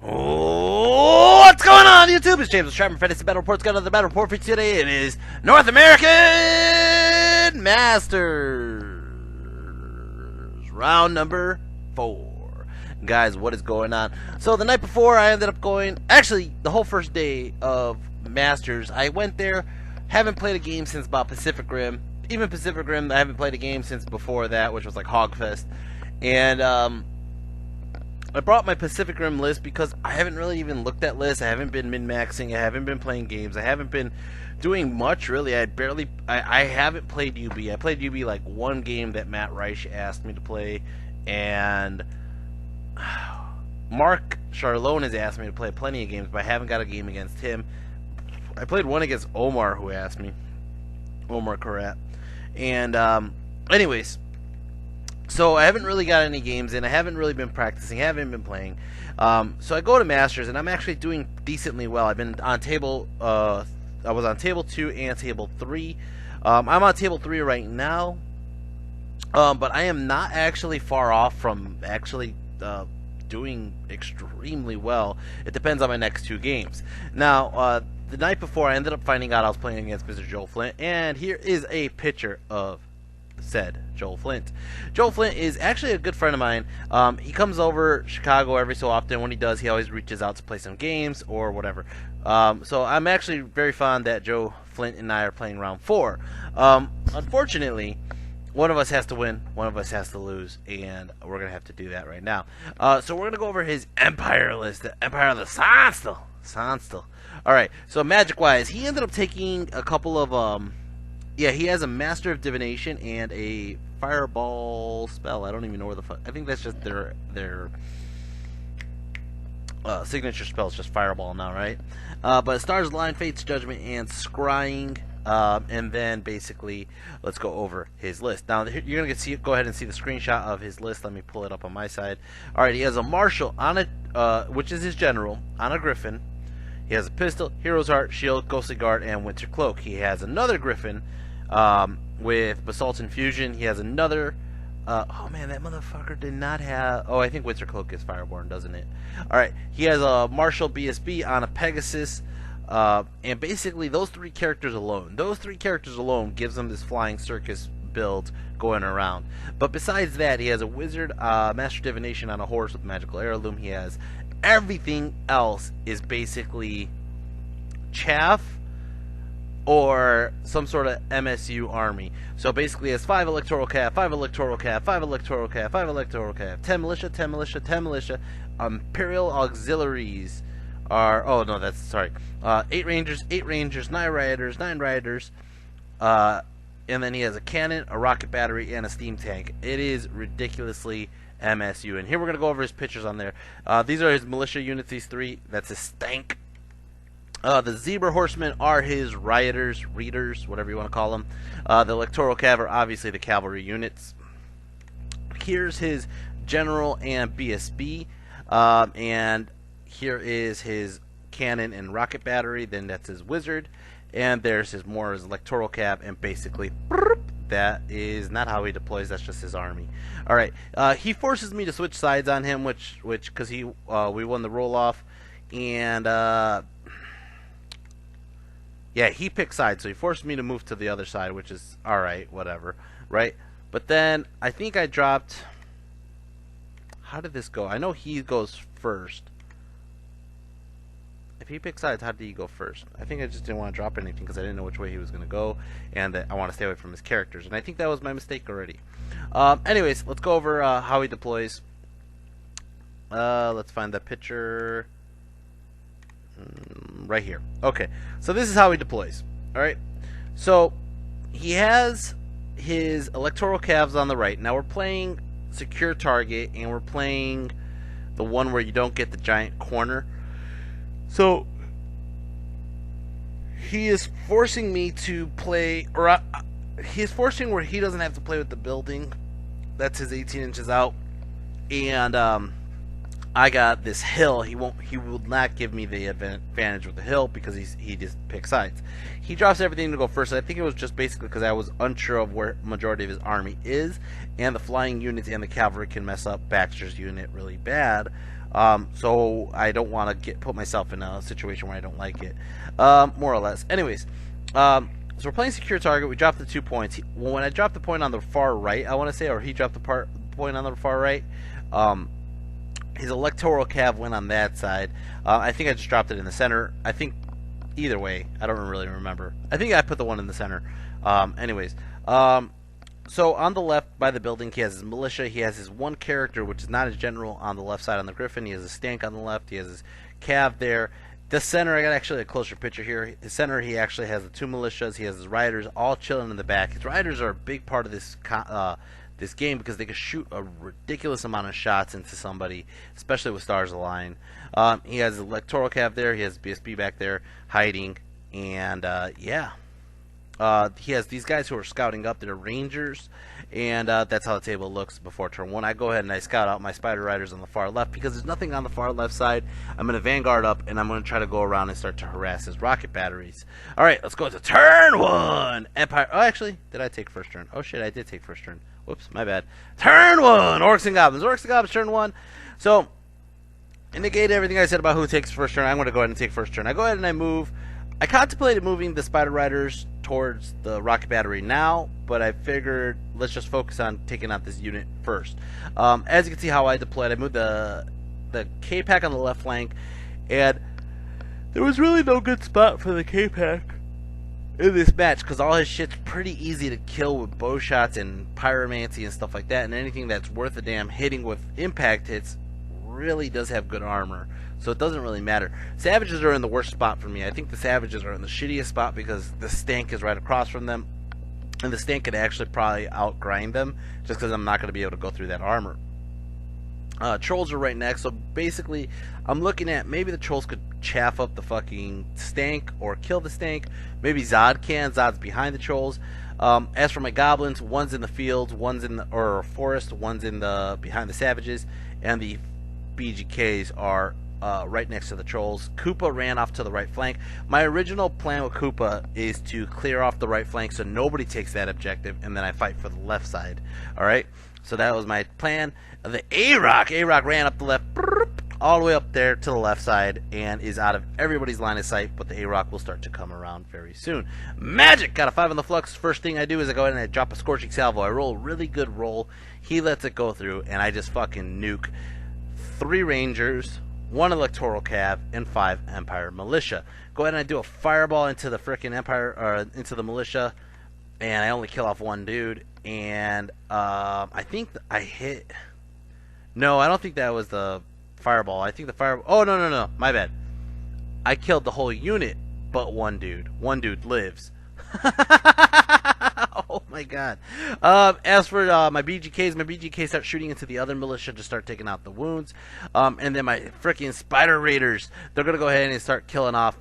What's going on, YouTube? It's James with Sharp Fantasy Battle Report's got another battle report for you today. It is North American Masters round number 4. Guys, what is going on? So the night before, I ended up going, actually the whole first day of Masters, I went there. Haven't played a game since about Pacific Rim. Even Pacific Rim, I haven't played a game since before that, which was like Hogfest. And I brought my Pacific Rim list because I haven't really even looked at lists. I haven't been min-maxing. I haven't been playing games. I haven't been doing much, really. I haven't played UB. I played UB like one game that Matt Reich asked me to play. And Mark Charlone has asked me to play plenty of games, but I haven't got a game against him. I played one against Omar, who asked me. Omar Karat. And anyways, so I haven't really got any games in. I haven't really been practicing. I haven't been playing. So I go to Masters, and I'm actually doing decently well. I've been on table. I was on table 2 and table 3. I'm on table 3 right now, but I am not actually far off from actually doing extremely well. It depends on my next 2 games. Now, the night before, I ended up finding out I was playing against Mr. Joel Flint, and here is a picture of said Joel Flint. Joel Flint is actually a good friend of mine. He comes over Chicago every so often. When he does, he always reaches out to play some games or whatever. So I'm actually very fond that Joe Flint and I are playing round 4. Unfortunately, one of us has to win, one of us has to lose, and we're going to have to do that right now. So we're going to go over his Empire list, the Empire of the Sonnstahl. Alright, so magic-wise, he ended up taking a couple of, yeah, he has a Master of Divination and a Fireball spell. I don't even know where the fuck. I think that's just their signature spell is just Fireball now, right? But Stars, Line, Fates, Judgment, and Scrying. And then basically, let's go over his list. Now, you're going to go ahead and see the screenshot of his list. Let me pull it up on my side. Alright, he has a Marshal, on a, which is his general, on a Griffin. He has a Pistol, Hero's Heart, Shield, Ghostly Guard, and Winter Cloak. He has another Griffin with Basalt Infusion. He has another... oh man, that motherfucker did not have... Oh, I think Winter Cloak is Fireborn, doesn't it? Alright, he has a Marshal BSB on a Pegasus. And basically, those 3 characters alone gives him this Flying Circus build going around. But besides that, he has a Wizard, Master Divination on a horse with Magical Heirloom. He has... Everything else is basically chaff or some sort of MSU army. So basically, it's 5 Electoral Cav, 5 Electoral Cav, 5 Electoral Cav, 5 Electoral Cav, 10 Militia, 10 Militia, 10 Militia. Imperial Auxiliaries are... Oh, no, that's... Sorry. 8 Rangers, 9 Rioters, 9 Rioters. And then he has a Cannon, a Rocket Battery, and a Steam Tank. It is ridiculously... MSU. And here we're going to go over his pictures on there. These are his militia units, these 3. That's his stank. The Zebra Horsemen are his rioters, readers, whatever you want to call them. The Electoral Cav are obviously the cavalry units. Here's his general and BSB. And here is his cannon and rocket battery. Then that's his wizard. And there's his Electoral Cav, and basically... That is not how he deploys. That's just his army. All right. He forces me to switch sides on him, which because we won the roll off, and yeah, he picked sides, so he forced me to move to the other side, which is all right, whatever, right? But then I think I dropped. How did this go? I know he goes first. If he picks sides, how did he go first? I think I just didn't want to drop anything because I didn't know which way he was going to go, and that I want to stay away from his characters. And I think that was my mistake already. Anyways, let's go over how he deploys. Let's find that picture right here. Okay, so this is how he deploys. All right, so he has his Electoral Cavs on the right. Now we're playing Secure Target, and we're playing the one where you don't get the giant corner. So, he is forcing me to play, or he's forcing where he doesn't have to play with the building. That's his 18 inches out. And I got this hill. He will not give me the advantage with the hill because he just picks sides. He drops everything to go first. I think it was just basically because I was unsure of where majority of his army is, and the flying units and the cavalry can mess up Baxter's unit really bad. So I don't want to put myself in a situation where I don't like it, more or less. Anyways, so we're playing secure target. We dropped the 2 points. When I dropped the point on the far right, I want to say, or he dropped the point on the far right, his electoral cav went on that side. I think I just dropped it in the center. I think either way, I don't really remember. I think I put the one in the center. Anyways, so on the left by the building, he has his militia. He has his one character, which is not his general, on the left side on the Griffin. He has a stank on the left. He has his cav there. The center, I got actually a closer picture here. His center, he actually has the 2 militias. He has his riders all chilling in the back. His riders are a big part of this game because they can shoot a ridiculous amount of shots into somebody, especially with stars align. He has his electoral cav there. He has BSB back there hiding, and yeah. He has these guys who are scouting up. They're rangers, and that's how the table looks before turn 1. I go ahead and I scout out my spider riders on the far left because there's nothing on the far left side. I'm going to vanguard up, and I'm going to try to go around and start to harass his rocket batteries. All right, let's go to turn 1. Empire. Oh, actually, did I take first turn? Oh shit, I did take first turn. Whoops, my bad. Turn 1. Orcs and Goblins. Orcs and Goblins. Turn 1. So, negate everything I said about who takes first turn. I'm going to go ahead and take first turn. I go ahead and I move. I contemplated moving the spider riders towards the rocket battery now, but I figured let's just focus on taking out this unit first. As you can see how I deployed, I moved the K-Pack on the left flank, and there was really no good spot for the K-Pack in this match because all his shit's pretty easy to kill with bow shots and pyromancy and stuff like that, and anything that's worth a damn hitting with impact hits really does have good armor, so it doesn't really matter. Savages are in the worst spot for me. I think the Savages are in the shittiest spot because the stank is right across from them, and the stank could actually probably outgrind them just because I'm not going to be able to go through that armor. Trolls are right next, so basically I'm looking at maybe the trolls could chaff up the fucking stank or kill the stank. Maybe Zod can. Zod's behind the trolls. As for my goblins, one's in the fields, one's in the forest, one's in the behind the savages, and the BGKs are right next to the trolls. Koopa ran off to the right flank. My original plan with Koopa is to clear off the right flank so nobody takes that objective, and then I fight for the left side. Alright, so that was my plan. The A-Rock ran up the left, all the way up there to the left side, and is out of everybody's line of sight, but the A-Rock will start to come around very soon. Magic! Got a 5 on the flux. First thing I do is I go ahead and I drop a Scorching Salvo. I roll a really good roll. He lets it go through, and I just fucking nuke 3 Rangers, 1 Electoral Cav, and 5 Empire Militia. Go ahead and I do a fireball into the frickin' Empire, or into the Militia, and I only kill off 1 dude. And I think I hit. No, I don't think that was the fireball. I think the fireball. Oh no, my bad. I killed the whole unit, but 1 dude. 1 dude lives. Oh my god. As for my BGKs start shooting into the other militia to start taking out the wounds. And then my freaking spider raiders, they're gonna go ahead and start killing off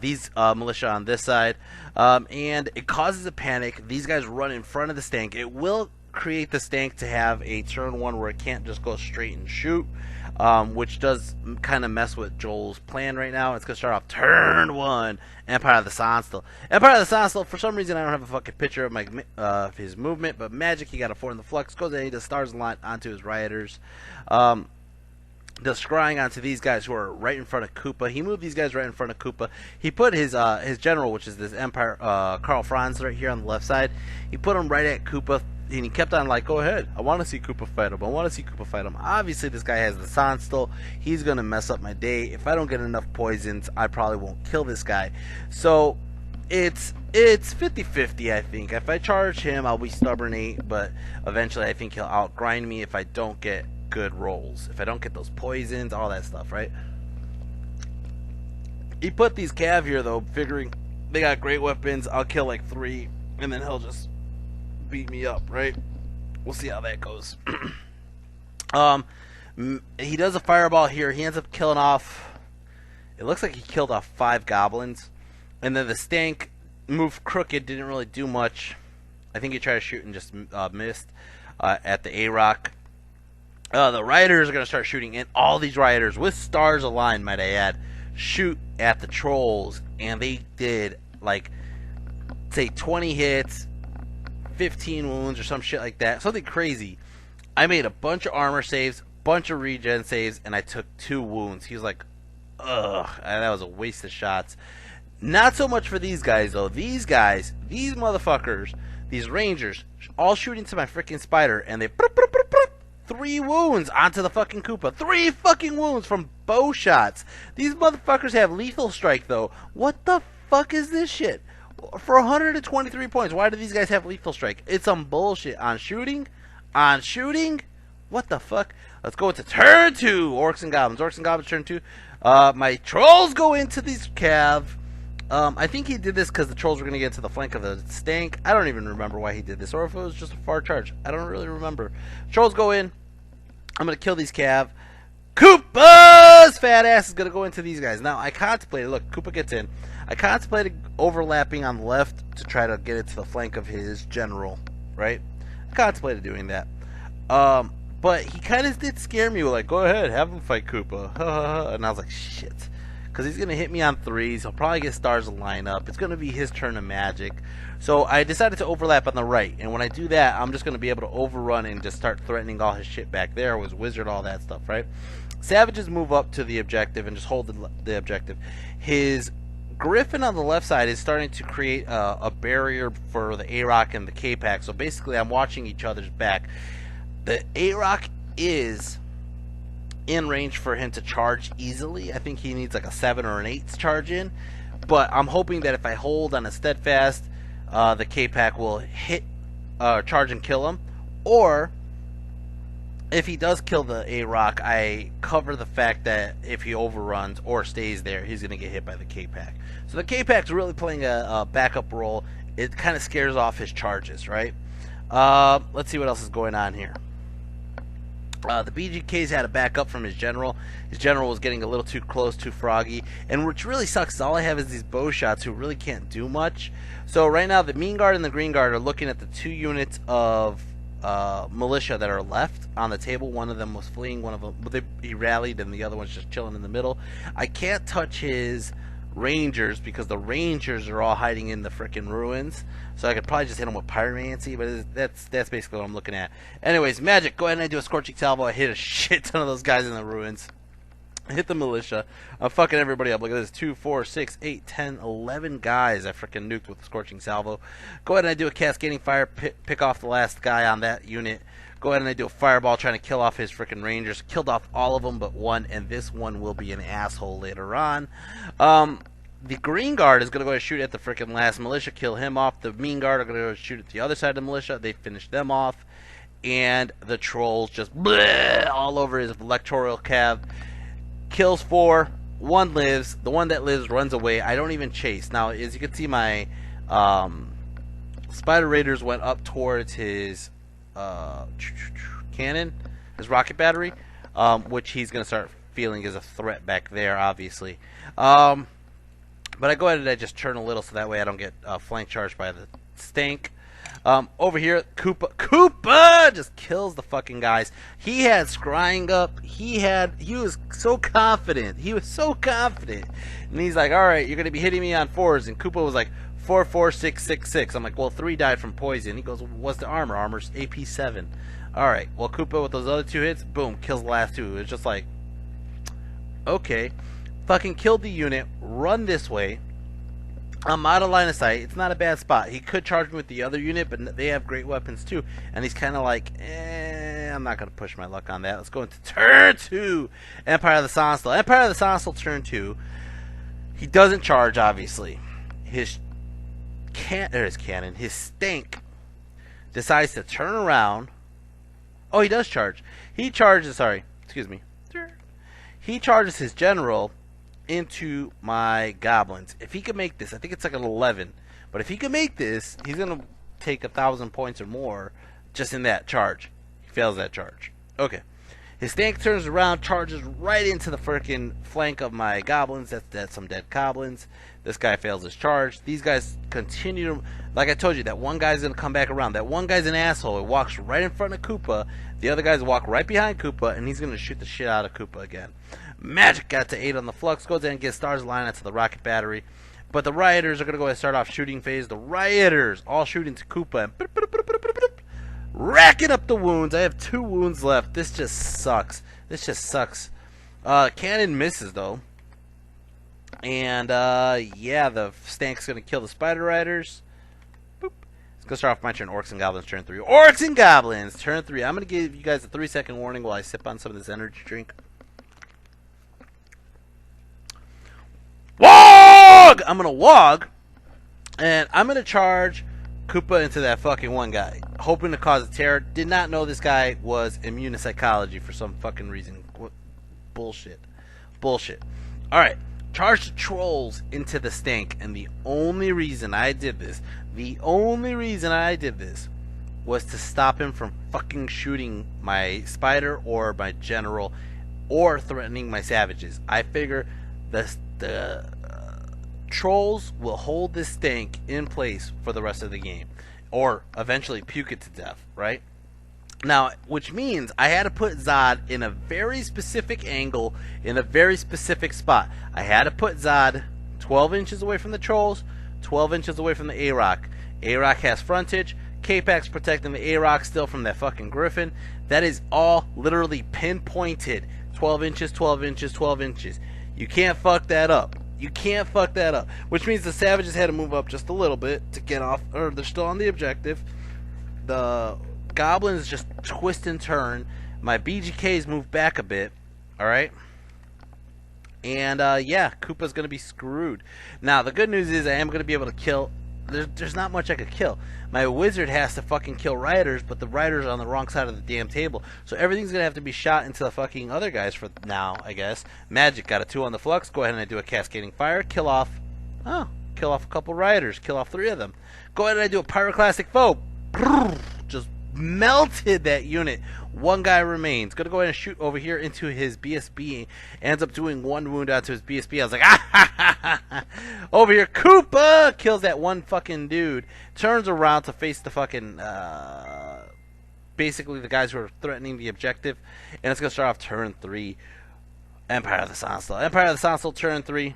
these militia on this side. And it causes a panic. These guys run in front of the stank. It will create the stank to have a turn 1 where it can't just go straight and shoot. Which does kind of mess with Joel's plan right now. It's going to start off turn 1, Empire of the Sonnstahl. Empire of the Sonnstahl, for some reason I don't have a fucking picture of his movement, but magic, he got a 4 in the flux, goes ahead, he does stars a lot onto his rioters. Does scrying onto these guys who are right in front of Koopa. He moved these guys right in front of Koopa. He put his general, which is this Empire, Karl Franz right here on the left side, he put him right at Koopa. And he kept on like, go ahead. I want to see Koopa fight him. I want to see Koopa fight him. Obviously, this guy has the Sonnstahl. He's going to mess up my day. If I don't get enough poisons, I probably won't kill this guy. So, it's 50-50, I think. If I charge him, I'll be stubborn 8. But eventually, I think he'll outgrind me if I don't get good rolls. If I don't get those poisons, all that stuff, right? He put these Cav here, though, figuring they got great weapons. I'll kill like 3, and then he'll just beat me up, right? We'll see how that goes. He does a fireball here. He ends up killing off, it looks like he killed off 5 goblins, and then the stank moved crooked, didn't really do much. I think he tried to shoot and just missed at the A-Rock. The rioters are going to start shooting, and all these rioters with stars aligned, might I add, shoot at the trolls, and they did like say 20 hits, 15 wounds or some shit like that. Something crazy. I made a bunch of armor saves, bunch of regen saves, and I took 2 wounds. He was like, ugh, and that was a waste of shots. Not so much for these guys, though. These guys, these motherfuckers, these rangers, all shoot into my freaking spider, and they 3 wounds onto the fucking Koopa. 3 fucking wounds from bow shots. These motherfuckers have lethal strike, though. What the fuck is this shit? For 123 points, why do these guys have lethal strike? It's some bullshit. On shooting? On shooting? What the fuck? Let's go into turn 2. Orcs and Goblins. Orcs and Goblins turn 2. My trolls go into these cav. I think he did this because the trolls were going to get to the flank of the stank. I don't even remember why he did this, or if it was just a far charge. I don't really remember. Trolls go in. I'm going to kill these cav. Koopa's fat ass is going to go into these guys. Now, I contemplated, look, Koopa gets in. I contemplated overlapping on the left to try to get it to the flank of his general, right? I contemplated doing that. But he kind of did scare me with, like, go ahead, have him fight Koopa. And I was like, shit. Because he's going to hit me on 3s. He'll probably get stars to line up. It's going to be his turn of magic. So I decided to overlap on the right. And when I do that, I'm just going to be able to overrun and just start threatening all his shit back there. His wizard, all that stuff, right? Savages move up to the objective and just hold the objective. His Griffin on the left side is starting to create a barrier for the A-Rock and the K-Pack. So basically, I'm watching each other's back. The A-Rock is in range for him to charge easily. I think he needs like a 7 or an 8 charge in. But I'm hoping that if I hold on a steadfast, the K-Pack will hit, charge and kill him. Or if he does kill the A-Rock, I cover the fact that if he overruns or stays there, he's going to get hit by the K-Pack. So the K-Pack's really playing a backup role. It kind of scares off his charges, right? Let's see what else is going on here. The BGK's had a backup from his general. His general was getting a little too close, too froggy. And which really sucks is all I have is these bow shots who really can't do much. So right now the Mean Guard and the Green Guard are looking at the 2 units of militia that are left on the table. One of them was fleeing, one of them he rallied, and the other one's just chilling in the middle. I can't touch his Rangers because the Rangers are all hiding in the frickin' ruins. So I could probably just hit them with pyromancy, but that's basically what I'm looking at. Anyways, magic. Go ahead and I do a scorching salvo. I hit a shit ton of those guys in the ruins. I hit the militia. I'm fucking everybody up. Look at this. 2, 4, 6, 8, 10, 11 guys I frickin' nuked with the scorching salvo. Go ahead and I do a cascading fire. Pick off the last guy on that unit. Go ahead and I do a fireball trying to kill off his frickin' Rangers. Killed off all of them but one, and this one will be an asshole later on. The Green Guard is going to go and shoot at the frickin' last militia, kill him off. The Mean Guard are going to go shoot at the other side of the militia. They finish them off. And the Trolls just bleh, all over his electoral cav. Kills 4. 1 lives. The one that lives runs away. I don't even chase. Now, as you can see, my Spider Raiders went up towards his cannon, his rocket battery, which he's going to start feeling as a threat back there, obviously. But I go ahead and I just turn a little so that way I don't get flank charged by the stank. Over here, Koopa just kills the fucking guys. He had scrying up. He was so confident. He was so confident. And he's like, all right, you're going to be hitting me on 4s. And Koopa was like, 4, 4, 6, 6, 6. I'm like, well, 3 died from poison. He goes, what's the armor? Armor's AP 7. All right, well, Koopa with those other 2 hits, boom, kills the last 2. It's just like, okay. Fucking killed the unit, run this way. I'm out of line of sight. It's not a bad spot. He could charge me with the other unit, but they have great weapons too. And he's kind of like, I'm not going to push my luck on that. Let's go into turn 2. Empire of the Sonnstahl. Empire of the Sonnstahl, turn 2. He doesn't charge, obviously. His cannon, his stank, decides to turn around. Oh, he does charge. He charges, sorry, excuse me. He charges his general into my goblins. If he could make this, I think it's like an 11, but if he could make this, he's gonna take 1,000 points or more just in that charge. He fails that charge. Okay, his tank turns around, charges right into the freaking flank of my goblins. That's some dead goblins. This guy fails his charge. These guys continue to, like I told you, that one guy's gonna come back around. That one guy's an asshole. He walks right in front of Koopa. The other guys walk right behind Koopa, and he's gonna shoot the shit out of Koopa again. Magic got to 8 on the flux, goes in and gets stars line out to the rocket battery. But the rioters are going to go ahead and start off shooting phase. The rioters all shoot into Koopa. And racking up the wounds. I have 2 wounds left. This just sucks. This just sucks. Cannon misses, though. And, yeah, the Stank's going to kill the Spider Riders. Boop. It's going to start off my turn. Orcs and Goblins, turn 3. Orcs and Goblins, turn 3. I'm going to give you guys a 3-second warning while I sip on some of this energy drink. Wog! I'm going to wog. And I'm going to charge Koopa into that fucking one guy, hoping to cause a terror. Did not know this guy was immune to psychology for some fucking reason. What? Bullshit. Bullshit. Alright. Charge the trolls into the Stank, and the only reason I did this was to stop him from fucking shooting my spider or my general or threatening my savages. I figure the trolls will hold this Stank in place for the rest of the game, or eventually puke it to death, right? Now, which means I had to put Zod in a very specific angle, in a very specific spot. I had to put Zod 12 inches away from the trolls, 12 inches away from the A-Rock. A-Rock has frontage. K-Pac's protecting the A-Rock still from that fucking Griffin. That is all literally pinpointed. 12 inches, 12 inches, 12 inches. You can't fuck that up. You can't fuck that up. Which means the Savages had to move up just a little bit to get off, or they're still on the objective. The Goblins just twist and turn. My BGKs move back a bit. Alright? And, yeah, Koopa's going to be screwed. Now, the good news is I am going to be able to kill. There's not much I could kill. My wizard has to fucking kill riders, but the riders are on the wrong side of the damn table. So everything's going to have to be shot into the fucking other guys for now, I guess. Magic got a 2 on the flux. Go ahead and I do a cascading fire. Kill off a couple riders. Kill off 3 of them. Go ahead and I do a pyroclastic foe. Just melted that unit. 1 guy remains. Gonna go ahead and shoot over here into his BSB. Ends up doing 1 wound out to his BSB. I was like, ah ha ha ha ha. Over here, Koopa kills that 1 fucking dude. Turns around to face the fucking basically the guys who are threatening the objective. And it's gonna start off turn 3. Empire of the Sonnstahl. Empire of the Sonnstahl turn 3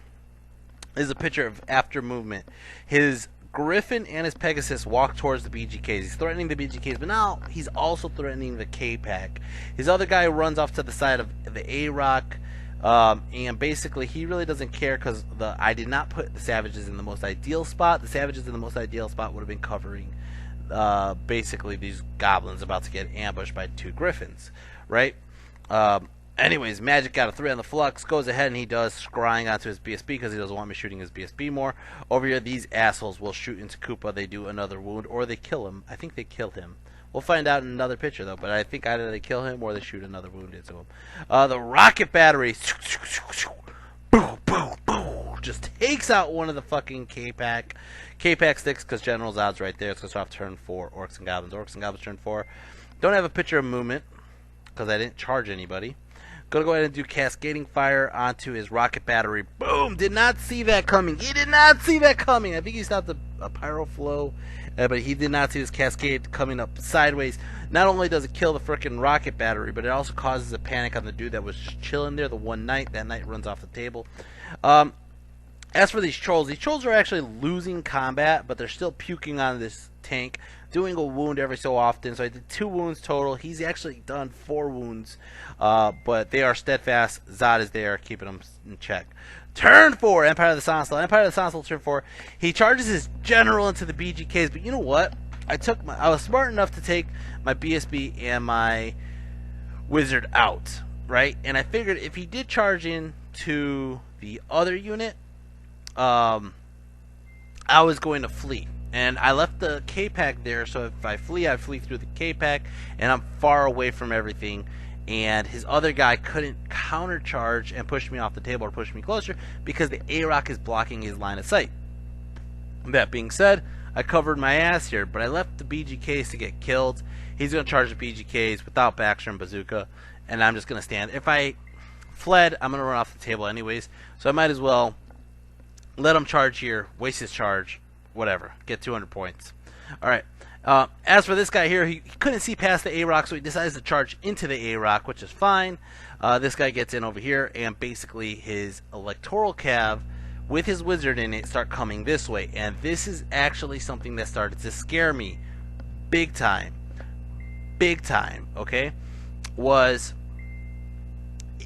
is a picture of after movement. His Griffin and his Pegasus walk towards the BGKs. He's threatening the BGKs, but now he's also threatening the K-Pack. His other guy runs off to the side of the A-Rock, and basically he really doesn't care because I did not put the Savages in the most ideal spot. The Savages in the most ideal spot would have been covering basically these Goblins about to get ambushed by 2 Griffins, right? Anyways, Magic got a 3 on the flux, goes ahead and he does scrying onto his BSB because he doesn't want me shooting his BSB more. Over here, these assholes will shoot into Koopa. They do another wound, or they kill him. I think they kill him. We'll find out in another picture, though, but I think either they kill him or they shoot another wound into him. The rocket battery boom, boom, boom, just takes out one of the fucking K-Pack. K-Pack sticks because General Zod's right there. It's going to start off turn 4, Orcs and Goblins. Orcs and Goblins turn 4. Don't have a picture of movement because I didn't charge anybody. Gonna go ahead and do cascading fire onto his rocket battery. Boom! Did not see that coming. He did not see that coming. I think he stopped a pyro flow, but he did not see this cascade coming up sideways. Not only does it kill the frickin' rocket battery, but it also causes a panic on the dude that was just chilling there the one night. That night runs off the table. As for these trolls are actually losing combat, but they're still puking on this tank, doing a wound every so often. So I did 2 wounds total. He's actually done 4 wounds, but they are steadfast. Zod is there, keeping them in check. Turn 4, Empire of the Sonnstahl. Empire of the Sonnstahl, turn 4. He charges his general into the BGKs, but you know what? I was smart enough to take my BSB and my wizard out, right? And I figured if he did charge in to the other unit, I was going to flee. And I left the K-Pack there, so if I flee through the K-Pack, and I'm far away from everything. And his other guy couldn't countercharge and push me off the table or push me closer because the A-Rock is blocking his line of sight. That being said, I covered my ass here, but I left the BGKs to get killed. He's going to charge the BGKs without Baxter and Bazooka, and I'm just going to stand. If I fled, I'm going to run off the table anyways, so I might as well let him charge here, waste his charge, whatever, get 200 points. Alright, as for this guy here, he couldn't see past the A-Rock, so he decides to charge into the A-Rock, which is fine. This guy gets in over here, and basically his Electoral Cav with his wizard in it start coming this way, and this is actually something that started to scare me big time. big time, okay, was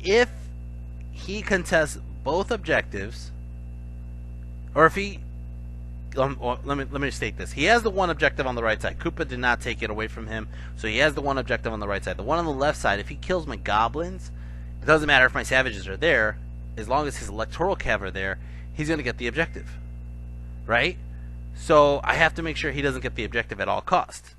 if he contests both objectives, or if he, let me state this. He has the one objective on the right side. Koopa did not take it away from him, so he has the one objective on the right side. The one on the left side, if he kills my goblins, it doesn't matter if my savages are there, as long as his electoral cav are there, he's going to get the objective, right? So I have to make sure he doesn't get the objective at all costs.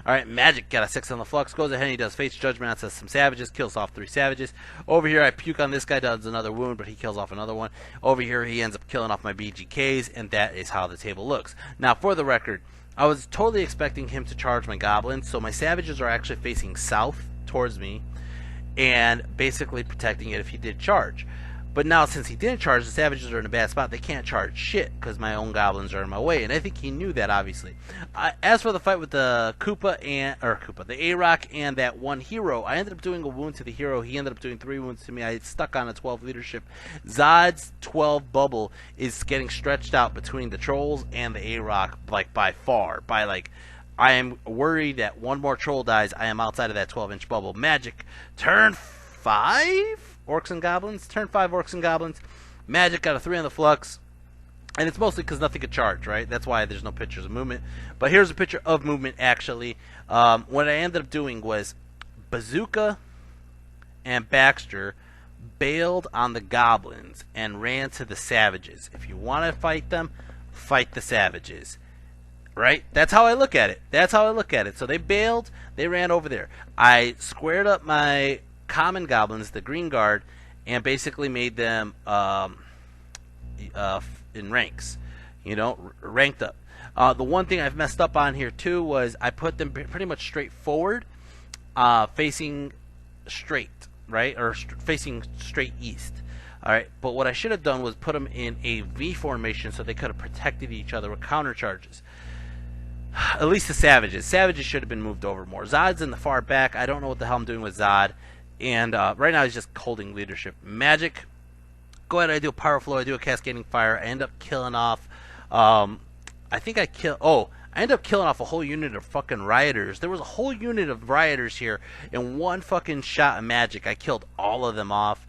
Alright, Magic got a 6 on the flux, goes ahead and he does Fate's Judgment on some savages, kills off 3 savages. Over here I puke on this guy, does another wound, but he kills off another one. Over here he ends up killing off my BGKs, and that is how the table looks. Now for the record, I was totally expecting him to charge my goblins, so my savages are actually facing south towards me, and basically protecting it if he did charge. But now, since he didn't charge, the savages are in a bad spot. They can't charge shit because my own goblins are in my way, and I think he knew that, obviously. As for the fight with the the A-Rock and that one hero, I ended up doing a wound to the hero. He ended up doing 3 wounds to me. I stuck on a 12 leadership. Zod's 12 bubble is getting stretched out between the trolls and the A-Rock, like by far. I am worried that one more troll dies. I am outside of that 12-inch bubble. Magic, turn 5? Orcs and Goblins. Turn 5 Orcs and Goblins. Magic got a 3 on the flux. And it's mostly because nothing could charge, right? That's why there's no pictures of movement. But here's a picture of movement, actually. What I ended up doing was Bazooka and Baxter bailed on the Goblins and ran to the Savages. If you want to fight them, fight the Savages. Right? That's how I look at it. That's how I look at it. So they bailed. They ran over there. I squared up my common goblins, the green guard, and basically made them in ranks, ranked up. The one thing I've messed up on here too was I put them pretty much straight forward, facing straight, right, or facing straight east. All right, but what I should have done was put them in a V formation so they could have protected each other with counter charges. At least the savages. Savages should have been moved over more. Zod's in the far back. I don't know what the hell I'm doing with Zod. And right now he's just holding leadership. Magic, go ahead, I do a power flow, I do a cascading fire, I end up killing off, I end up killing off a whole unit of fucking rioters. There was a whole unit of rioters here in one fucking shot of magic. I killed all of them off.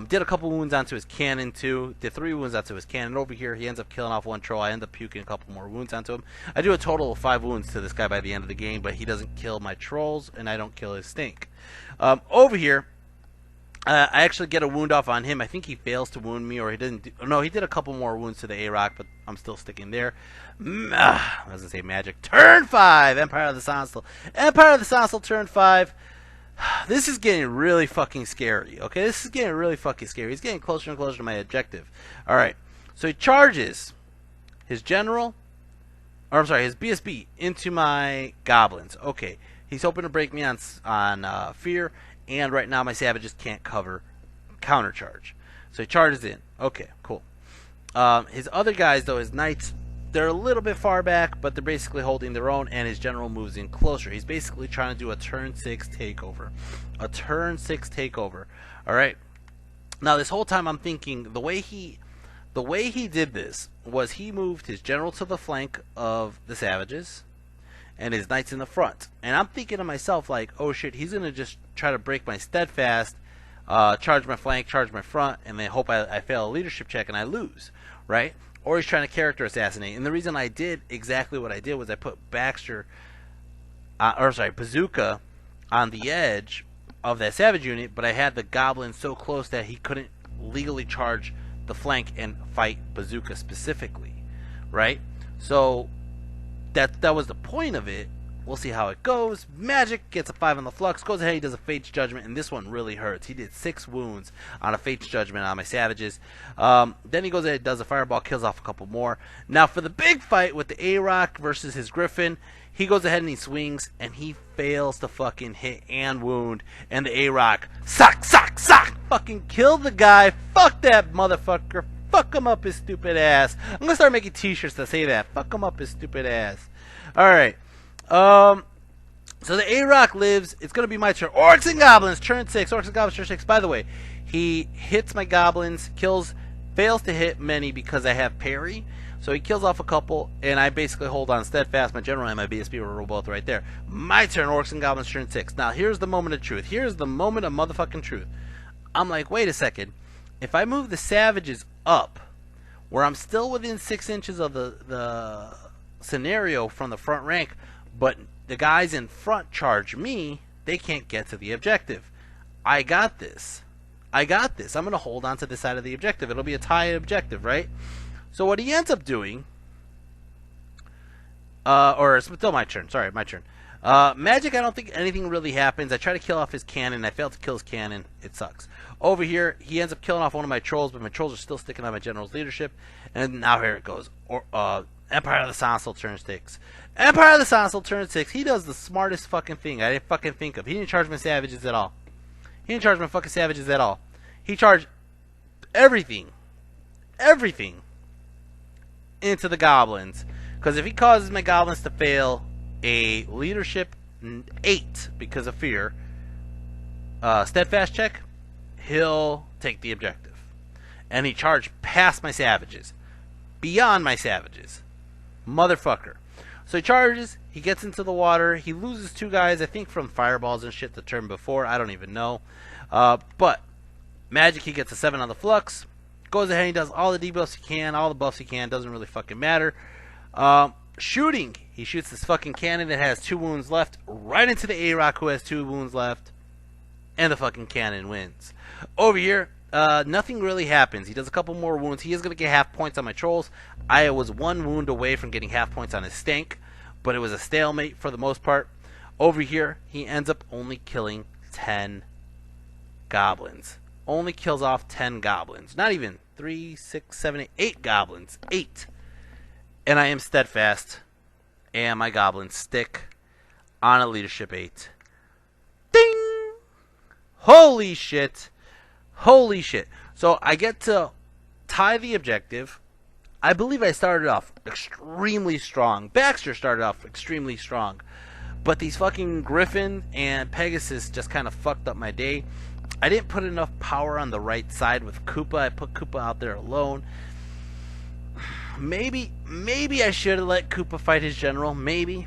Did a couple wounds onto his cannon too. Did 3 wounds onto his cannon. Over here he ends up killing off 1 troll. I end up puking a couple more wounds onto him. I do a total of 5 wounds to this guy by the end of the game, but he doesn't kill my trolls and I don't kill his stink. Over here, I actually get a wound off on him. I think he fails to wound me, or he didn't. No, he did a couple more wounds to the A-Rock, but I'm still sticking there. I was going to say Magic. Turn 5, Empire of the Sonnstahl. Empire of the Sonnstahl, turn 5. This is getting really fucking scary, okay? This is getting really fucking scary. He's getting closer and closer to my objective. Alright, so he charges his general, or I'm sorry, his BSB into my goblins. Okay. He's hoping to break me on fear, and right now my savages can't cover counter charge. So he charges in. Okay, cool. His other guys, though, his knights, they're a little bit far back, but they're basically holding their own, and his general moves in closer. He's basically trying to do a turn 6 takeover. A turn 6 takeover. Alright. Now, this whole time I'm thinking, the way he did this was he moved his general to the flank of the savages, and his knights in the front. And I'm thinking to myself, like, oh shit, he's going to just try to break my steadfast, charge my flank, charge my front, and then hope I fail a leadership check and I lose, right? Or he's trying to character assassinate. And the reason I did exactly what I did was I put Bazooka on the edge of that savage unit, but I had the goblin so close that he couldn't legally charge the flank and fight Bazooka specifically, right? So that was the point of it. We'll see how it goes. Magic gets a 5 on the flux, goes ahead, he does a Fate's Judgment, and this one really hurts. He did 6 wounds on a Fate's Judgment on my savages. Then he goes ahead, does a fireball, kills off a couple more. Now for the big fight with the A-Rock versus his Griffin, he goes ahead and he swings, and he fails to fucking hit and wound, and the A-Rock, sock, fucking kill the guy. Fuck that motherfucker. Fuck him up his stupid ass. I'm gonna start making t-shirts that say that. Fuck him up his stupid ass. Alright. So the A-Rock lives. It's gonna be my turn. Orcs and Goblins, turn 6. Orcs and Goblins, turn 6. By the way, he hits my goblins, fails to hit many because I have parry. So he kills off a couple, and I basically hold on steadfast. My general and my BSB were both right there. My turn, Orcs and Goblins turn 6. Now here's the moment of truth. Here's the moment of motherfucking truth. I'm like, wait a second. If I move the savages up, where I'm still within 6 inches of the scenario from the front rank, but the guys in front charge me, they can't get to the objective. I got this. I got this. I'm going to hold on to this side of the objective. It'll be a tie objective, right? So what he ends up doing, or it's still my turn. Sorry, my turn. Magic, I don't think anything really happens. I try to kill off his cannon. I fail to kill his cannon. It sucks. Over here, he ends up killing off one of my trolls, but my trolls are still sticking on my general's leadership. And now here it goes. Empire of the Sonnstahl turn 6. Empire of the Sonnstahl turn 6. He does the smartest fucking thing I didn't fucking think of. He didn't charge my savages at all. He didn't charge my fucking savages at all. He charged everything into the goblins. Because if he causes my goblins to fail a leadership 8 because of fear, steadfast check, he'll take the objective. And he charged past my savages. Beyond my savages. Motherfucker. So he charges, he gets into the water, he loses 2 guys, I think from fireballs and shit the turn before, I don't even know. But Magic, he gets a 7 on the flux, goes ahead and he does all the debuffs he can, all the buffs he can, doesn't really fucking matter. Shooting, he shoots this fucking cannon that has 2 wounds left, right into the A-Rock who has 2 wounds left, and the fucking cannon wins. Over here, nothing really happens. He does a couple more wounds. He is going to get half points on my trolls. I was 1 wound away from getting half points on his stank, but it was a stalemate for the most part. Over here, he ends up only killing 10 goblins. Only kills off 10 goblins. Not even 3, 6, 7, 8, 8 goblins. 8. And I am steadfast. And my goblins stick on a leadership 8. Ding! Holy shit. Holy shit. So I get to tie the objective. I believe I started off extremely strong. Baxter started off extremely strong. But these fucking Griffin and Pegasus just kind of fucked up my day. I didn't put enough power on the right side with Koopa. I put Koopa out there alone. Maybe I should have let Koopa fight his general. Maybe.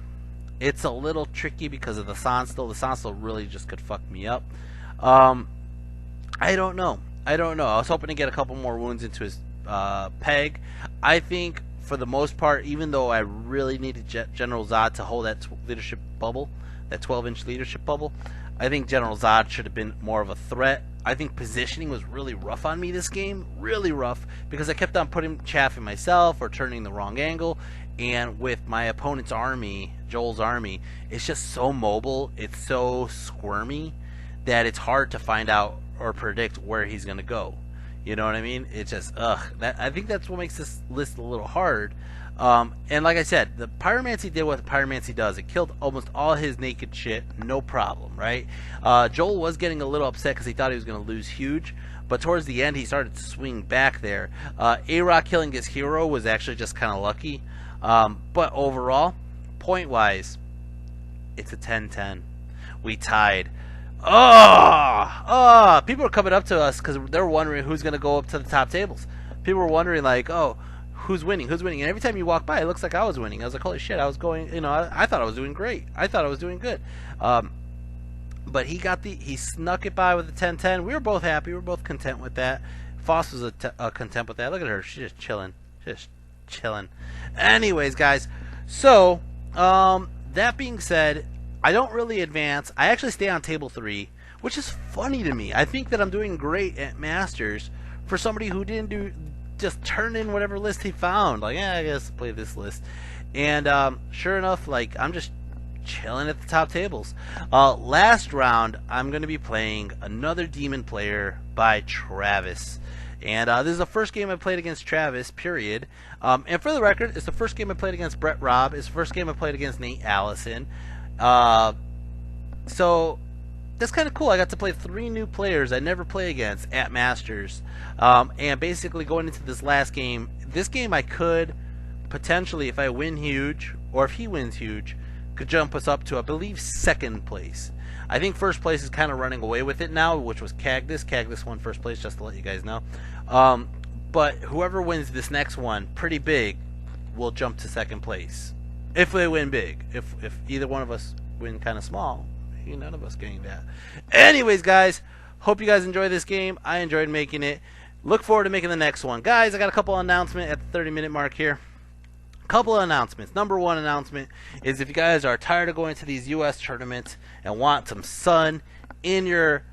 It's a little tricky because of the Sonnstahl. The Sonnstahl really just could fuck me up. I don't know. I was hoping to get a couple more wounds into his peg. I think for the most part, even though I really needed General Zod to hold that leadership bubble, that 12-inch leadership bubble, I think General Zod should have been more of a threat. I think positioning was really rough on me this game. Really rough. Because I kept on chaffing myself or turning the wrong angle. And with my opponent's army, Joel's army, it's just so mobile. It's so squirmy that it's hard to find out or predict where he's going to go. You know what I mean? It's just, I think that's what makes this list a little hard. And like I said, the Pyromancy did what the Pyromancy does. It killed almost all his naked shit, no problem, right? Joel was getting a little upset because he thought he was going to lose huge. But towards the end, he started to swing back there. A-Rock killing his hero was actually just kind of lucky. But overall, point-wise, it's a 10-10. We tied. People are coming up to us because they're wondering who's going to go up to the top tables. People were wondering, like, who's winning? And every time you walk by, it looks like I was winning. I was like, holy shit, I was going, I thought I was doing great. I thought I was doing good. But he snuck it by with the 10-10. We were both happy. We were both content with that. Foss was content with that. Look at her. She's just chilling. Anyways, guys. So, that being said, I don't really advance. I actually stay on table 3, which is funny to me. I think that I'm doing great at Masters for somebody who didn't just turn in whatever list he found. Like, I guess play this list. And sure enough, like, I'm just chilling at the top tables. Last round, I'm going to be playing another Demon Player by Travis. And this is the first game I played against Travis, period. And for the record, it's the first game I played against Brett Robb. It's the first game I played against Nate Allison. So that's kind of cool. I got to play 3 new players I never play against at Masters. And basically going into this last game, I could potentially, if I win huge, or if he wins huge, could jump us up to, I believe, 2nd place. I think 1st place is kind of running away with it now, which was Cagdis. Cagdis won 1st place, just to let you guys know. But whoever wins this next one, pretty big, will jump to second place if they win big. If either one of us win kind of small, none of us getting that. Anyways, guys, hope you guys enjoy this game. I enjoyed making it. Look forward to making the next one. Guys, I got a couple of announcements at the 30-minute mark here. Couple of announcements. Number one announcement is if you guys are tired of going to these U.S. tournaments and want some sun in your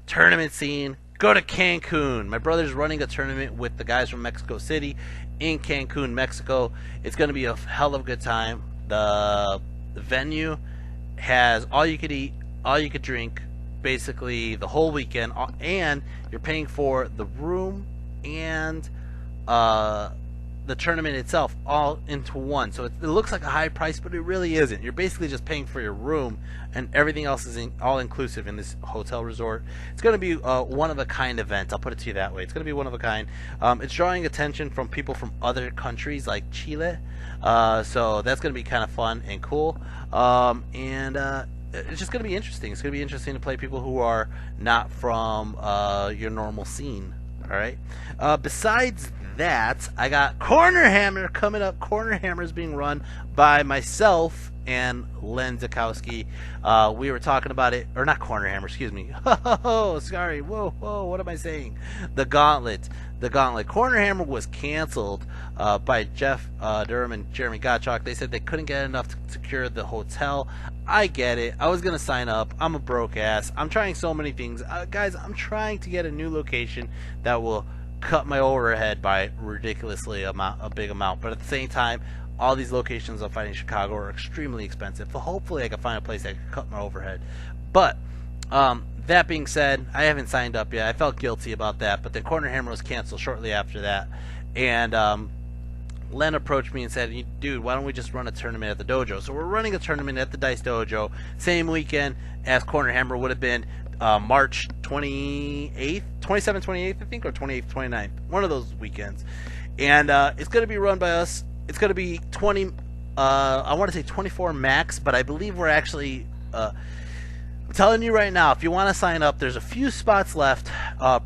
tournament scene, go to Cancun. My brother's running a tournament with the guys from Mexico City in Cancun, Mexico. It's going to be a hell of a good time. The venue has all you could eat, all you could drink, basically the whole weekend, and you're paying for the room and the tournament itself all into one. So it looks like a high price, but it really isn't. You're basically just paying for your room, and everything else is all inclusive in this hotel resort. It's going to be a one-of-a-kind event. I'll put it to you that way. It's going to be one of a kind. It's drawing attention from people from other countries like Chile, so that's going to be kind of fun and cool. It's just going to be interesting. It's going to be interesting to play people who are not from your normal scene. All right. Besides that, I got Corner Hammer coming up. Corner Hammer is being run by myself and Len Zakowski. We were talking about it, or not Corner Hammer, excuse me. Oh, sorry. Whoa, what am I saying? The Gauntlet. Corner Hammer was canceled by Jeff Durham and Jeremy Gottschalk. They said they couldn't get enough to secure the hotel. I get it. I was going to sign up. I'm a broke ass. I'm trying so many things. Guys, I'm trying to get a new location that will cut my overhead by ridiculously a big amount. But at the same time, all these locations I'm finding in Chicago are extremely expensive. So hopefully I can find a place that can cut my overhead. But that being said, I haven't signed up yet. I felt guilty about that. But then Corner Hammer was canceled shortly after that. And Len approached me and said, dude, why don't we just run a tournament at the dojo? So we're running a tournament at the Dice Dojo, same weekend as Corner Hammer would have been, March 27th, 28th, I think, or 28th, 29th, one of those weekends. And it's going to be run by us. It's going to be 20, I want to say 24 max, but I believe we're actually, I'm telling you right now, if you want to sign up, there's a few spots left. We're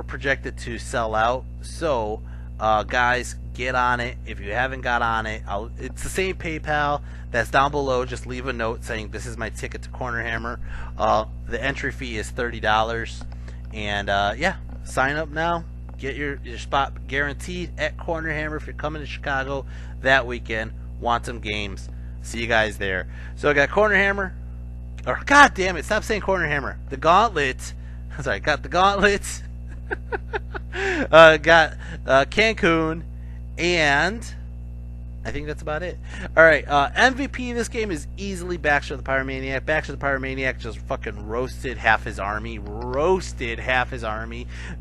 projected to sell out. So, guys, get on it. If you haven't got on it, it's the same PayPal that's down below. Just leave a note saying this is my ticket to Corner Hammer. The entry fee is $30, and yeah, sign up now. Get your spot guaranteed at Corner Hammer if you're coming to Chicago that weekend. Want some games? See you guys there. So I got Corner Hammer, or god damn it, stop saying Corner Hammer. The Gauntlet. Sorry, got the Gauntlet. Got Cancun, and I think that's about it. Alright, MVP of this game is easily Baxter the Pyromaniac. Baxter the Pyromaniac just fucking roasted half his army.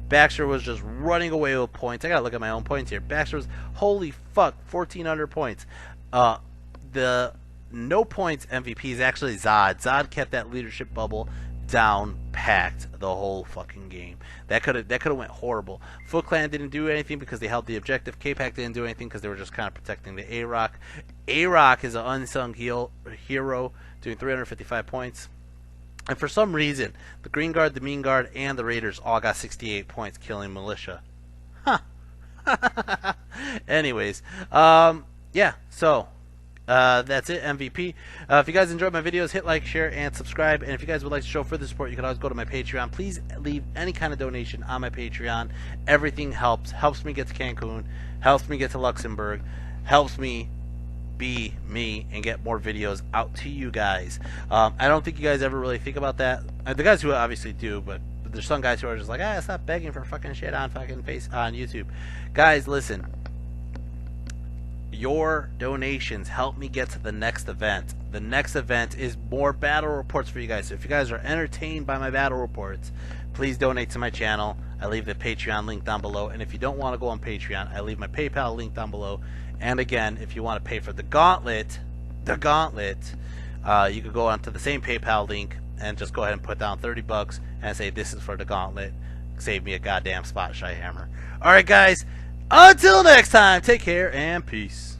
Baxter was just running away with points. I gotta look at my own points here. Baxter was, holy fuck, 1,400 points. The no points MVP is actually Zod. Zod kept that leadership bubble down packed the whole fucking game. That could have went horrible. Foot Clan didn't do anything because they held the objective. K-Pac didn't do anything because they were just kind of protecting the A-Rock. A-Rock is an unsung hero doing 355 points. And for some reason, the Green Guard, the Mean Guard, and the Raiders all got 68 points killing militia. Huh. Anyways, yeah, so that's it, MVP. If you guys enjoyed my videos, hit like, share, and subscribe. And if you guys would like to show further support, you can always go to my Patreon. Please leave any kind of donation on my Patreon. Everything helps. Helps me get to Cancun. Helps me get to Luxembourg. Helps me be me and get more videos out to you guys. I don't think you guys ever really think about that. The guys who obviously do, but there's some guys who are just like, stop begging for fucking shit on fucking on YouTube. Guys, listen. Your donations help me get to the next event. The next event is more battle reports for you guys. So if you guys are entertained by my battle reports, please donate to my channel. I leave the Patreon link down below. And if you don't want to go on Patreon, I leave my PayPal link down below. And again, if you want to pay for the Gauntlet, you could go onto the same PayPal link and just go ahead and put down 30 bucks and say this is for the Gauntlet. Save me a goddamn spot, Shy Hammer. Alright guys, until next time, take care and peace.